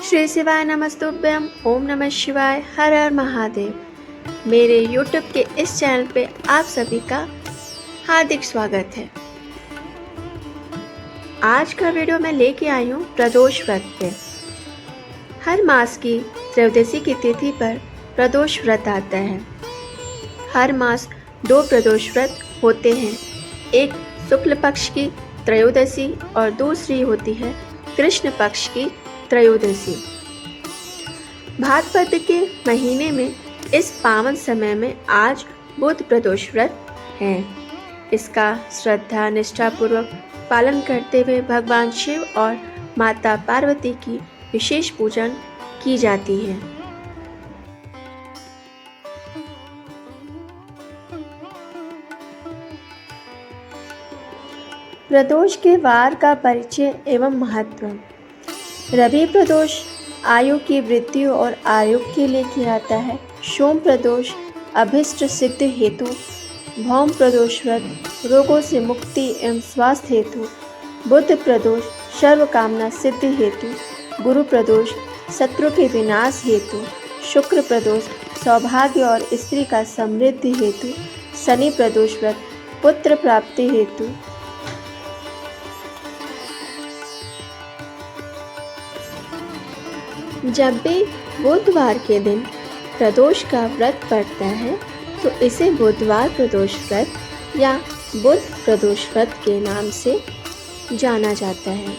श्री शिवाय नमस्तुभ्यम। ओम नमः शिवाय। हर हर महादेव। मेरे YouTube के इस चैनल पे आप सभी का हार्दिक स्वागत है। आज का वीडियो मैं लेके आई हूँ प्रदोष व्रत पे। हर मास की त्रयोदशी की तिथि पर प्रदोष व्रत आता है। हर मास 2 प्रदोष व्रत होते हैं, एक शुक्ल पक्ष की त्रयोदशी और दूसरी होती है कृष्ण पक्ष की त्रयोदशी। भाद्रपद के महीने में इस पावन समय में आज बुध प्रदोष व्रत है। इसका श्रद्धा निष्ठा पूर्वक पालन करते हुए भगवान शिव और माता पार्वती की विशेष पूजन की जाती है। प्रदोष के वार का परिचय एवं महत्व। रवि प्रदोष आयु की वृद्धि और आरोग्य के लिए किया जाता है। सोम प्रदोष अभिष्ट सिद्ध हेतु। भौम प्रदोष व्रत रोगों से मुक्ति एवं स्वास्थ्य हेतु। बुध प्रदोष सर्व कामना सिद्ध हेतु। गुरु प्रदोष शत्रु के विनाश हेतु। शुक्र प्रदोष सौभाग्य और स्त्री का समृद्धि हेतु। शनि प्रदोष व्रत पुत्र प्राप्ति हेतु। जब भी बुधवार के दिन प्रदोष का व्रत पड़ता है तो इसे बुधवार प्रदोष व्रत या बुध प्रदोष व्रत के नाम से जाना जाता है।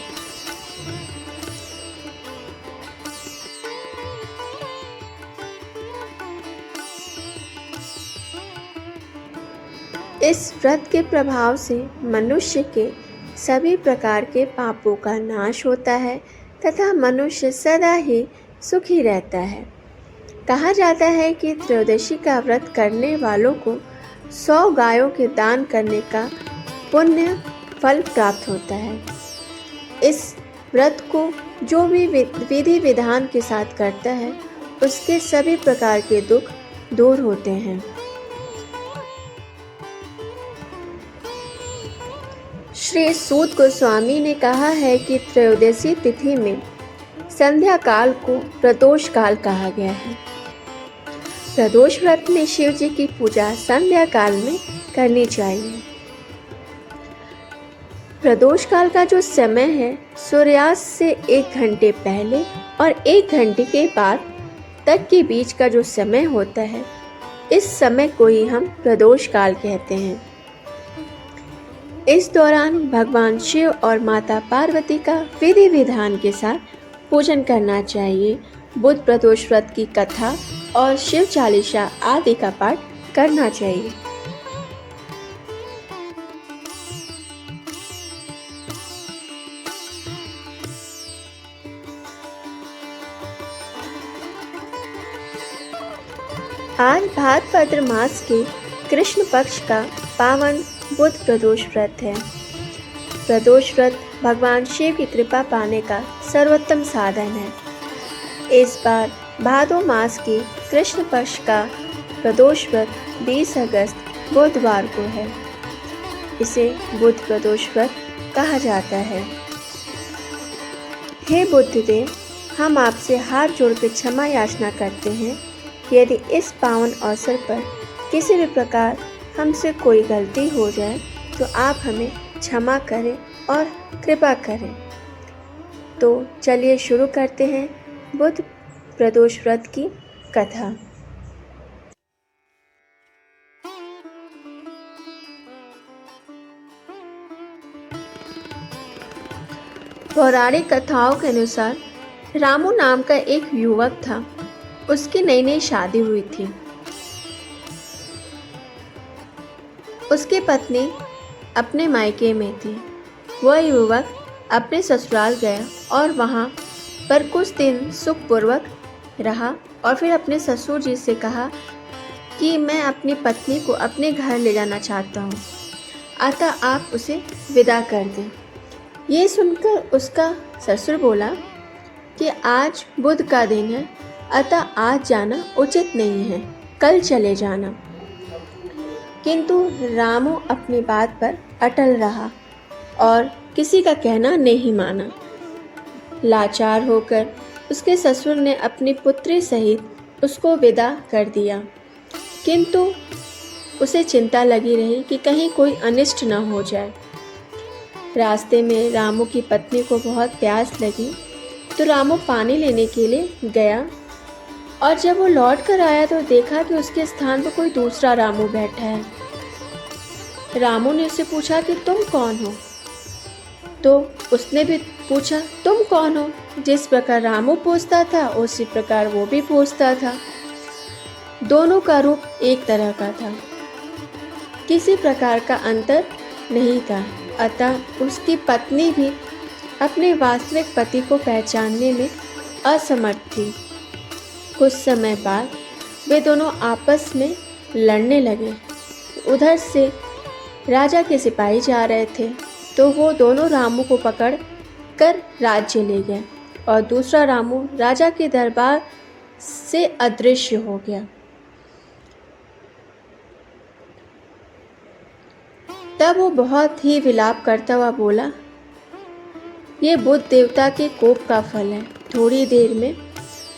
इस व्रत के प्रभाव से मनुष्य के सभी प्रकार के पापों का नाश होता है तथा मनुष्य सदा ही सुखी रहता है। कहा जाता है कि त्रयोदशी का व्रत करने वालों को 100 गायों के दान करने का पुण्य फल प्राप्त होता है। इस व्रत को जो भी विधि विधान के साथ करता है उसके सभी प्रकार के दुख दूर होते हैं। श्री सूत गोस्वामी ने कहा है कि त्रयोदशी तिथि में संध्या काल को प्रदोष काल कहा गया है। प्रदोष व्रत में शिव जी की पूजा संध्या काल में करनी चाहिए। प्रदोष काल का जो समय है सूर्यास्त से 1 घंटे पहले और 1 घंटे के बाद तक के बीच का जो समय होता है, इस समय को ही हम प्रदोष काल कहते हैं। इस दौरान भगवान शिव और माता पार्वती का विधि विधान के साथ पूजन करना चाहिए। बुध प्रदोष व्रत की कथा और शिव चालीसा आदि का पाठ करना चाहिए। आज भाद्रपद मास के कृष्ण पक्ष का पावन बुध प्रदोष व्रत है। प्रदोष व्रत भगवान शिव की कृपा पाने का सर्वोत्तम साधन है। इस बार भादो मास की कृष्ण पक्ष का प्रदोष व्रत 20 अगस्त बुधवार को है। इसे बुध प्रदोष व्रत कहा जाता है। हे बुद्धदेव, हम आपसे हाथ जोड़कर क्षमा याचना करते हैं कि यदि इस पावन अवसर पर किसी भी प्रकार हमसे कोई गलती हो जाए तो आप हमें क्षमा करें और कृपा करें। तो चलिए शुरू करते हैं बुध प्रदोष व्रत की कथा। पौराणिक कथाओं के अनुसार रामू नाम का एक युवक था। उसकी नई नई शादी हुई थी। उसकी पत्नी अपने मायके में थी। वह युवक अपने ससुराल गया और वहाँ पर कुछ दिन सुखपूर्वक रहा और फिर अपने ससुर जी से कहा कि मैं अपनी पत्नी को अपने घर ले जाना चाहता हूँ, अतः आप उसे विदा कर दें। ये सुनकर उसका ससुर बोला कि आज बुध का दिन है, अतः आज जाना उचित नहीं है, कल चले जाना। किंतु रामू अपनी बात पर अटल रहा और किसी का कहना नहीं माना। लाचार होकर उसके ससुर ने अपनी पुत्री सहित उसको विदा कर दिया, किंतु उसे चिंता लगी रही कि कहीं कोई अनिष्ट न हो जाए। रास्ते में रामू की पत्नी को बहुत प्यास लगी, तो रामू पानी लेने के लिए गया, और जब वो लौट कर आया तो देखा कि उसके स्थान पर कोई दूसरा रामू बैठा है। रामू ने उससे पूछा कि तुम कौन हो? तो उसने भी पूछा, तुम कौन हो? जिस प्रकार रामू पूछता था उसी प्रकार वो भी पूछता था। दोनों का रूप एक तरह का था, किसी प्रकार का अंतर नहीं था। अतः उसकी पत्नी भी अपने वास्तविक पति को पहचानने में असमर्थ थी। कुछ समय बाद वे दोनों आपस में लड़ने लगे। उधर से राजा के सिपाही जा रहे थे, तो वो दोनों रामू को पकड़ कर राज्य ले गए, और दूसरा रामू राजा के दरबार से अदृश्य हो गया। तब वो बहुत ही विलाप करता हुआ बोला, ये बुद्ध देवता के कोप का फल है। थोड़ी देर में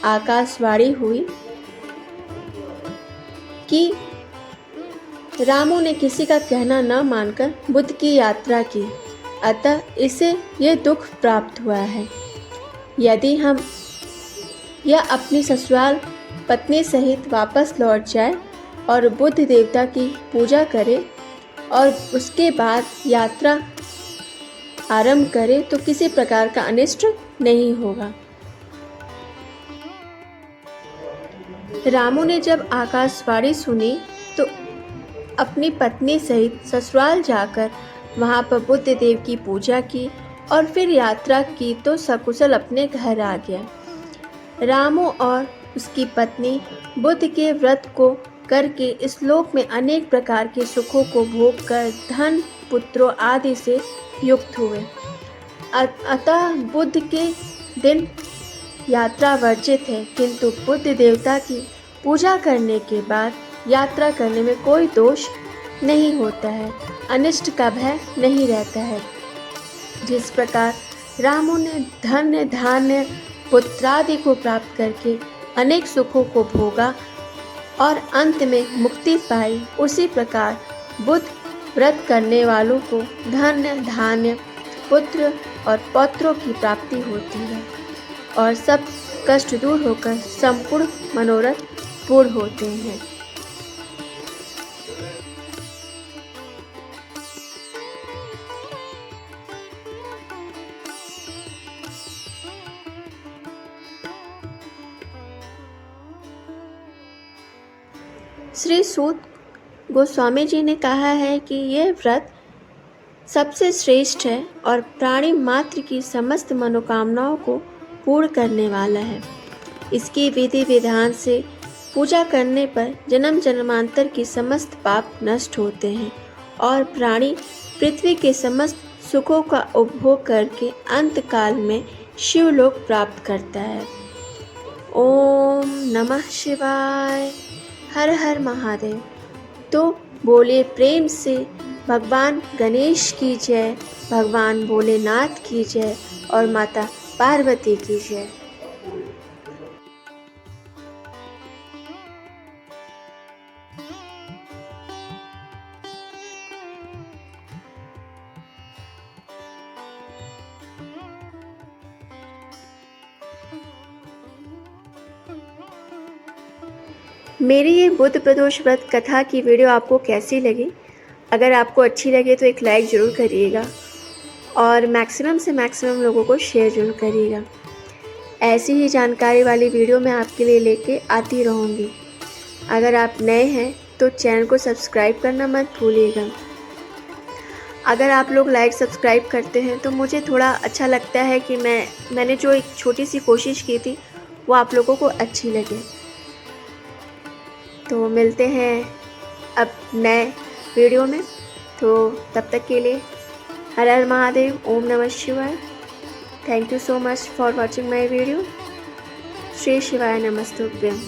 आकाशवाणी हुई कि रामू ने किसी का कहना न मानकर बुद्ध की यात्रा की, अतः इसे यह दुख प्राप्त हुआ है। यदि हम यह अपनी ससुराल पत्नी सहित वापस लौट जाए और बुद्ध देवता की पूजा करे और उसके बाद यात्रा आरंभ करे तो किसी प्रकार का अनिष्ट नहीं होगा। रामू ने जब आकाशवाणी सुनी तो अपनी पत्नी सहित ससुराल जाकर वहाँ पर बुद्ध देव की पूजा की और फिर यात्रा की तो सकुशल अपने घर आ गया। रामू और उसकी पत्नी बुद्ध के व्रत को करके इस लोक में अनेक प्रकार के सुखों को भोग कर धन पुत्रों आदि से युक्त हुए। अतः बुद्ध के दिन यात्रा वर्जित है, किंतु बुद्ध देवता की पूजा करने के बाद यात्रा करने में कोई दोष नहीं होता है, अनिष्ट का भय नहीं रहता है। जिस प्रकार रामू ने धन्य धान्य पुत्रादि को प्राप्त करके अनेक सुखों को भोगा और अंत में मुक्ति पाई, उसी प्रकार बुद्ध व्रत करने वालों को धन्य धान्य पुत्र और पौत्रों की प्राप्ति होती है और सब कष्ट दूर होकर संपूर्ण मनोरथ पूर्ण होते हैं। श्री सूत गोस्वामी जी ने कहा है कि यह व्रत सबसे श्रेष्ठ है और प्राणी मात्र की समस्त मनोकामनाओं को पूर्ण करने वाला है। इसकी विधि विधान से पूजा करने पर जन्म जन्मांतर की समस्त पाप नष्ट होते हैं और प्राणी पृथ्वी के समस्त सुखों का उपभोग करके अंत काल में शिवलोक प्राप्त करता है। ओम नमः शिवाय, हर हर महादेव। तो बोले प्रेम से भगवान गणेश की जय, भगवान भोलेनाथ की जय और माता पार्वती की जय। मेरी ये बुद्ध प्रदोष व्रत कथा की वीडियो आपको कैसी लगी? अगर आपको अच्छी लगे तो एक लाइक ज़रूर करिएगा और मैक्सिमम से मैक्सिमम लोगों को शेयर ज़रूर करिएगा। ऐसी ही जानकारी वाली वीडियो मैं आपके लिए लेके आती रहूँगी। अगर आप नए हैं तो चैनल को सब्सक्राइब करना मत भूलिएगा। अगर आप लोग लाइक सब्सक्राइब करते हैं तो मुझे थोड़ा अच्छा लगता है कि मैंने जो एक छोटी सी कोशिश की थी वो आप लोगों को अच्छी लगे। तो मिलते हैं अब नए वीडियो में, तो तब तक के लिए हर हर महादेव, ओम नमः शिवाय। Thank you so much for watching my video. Shri शिवाय नमस्तुभ्यम।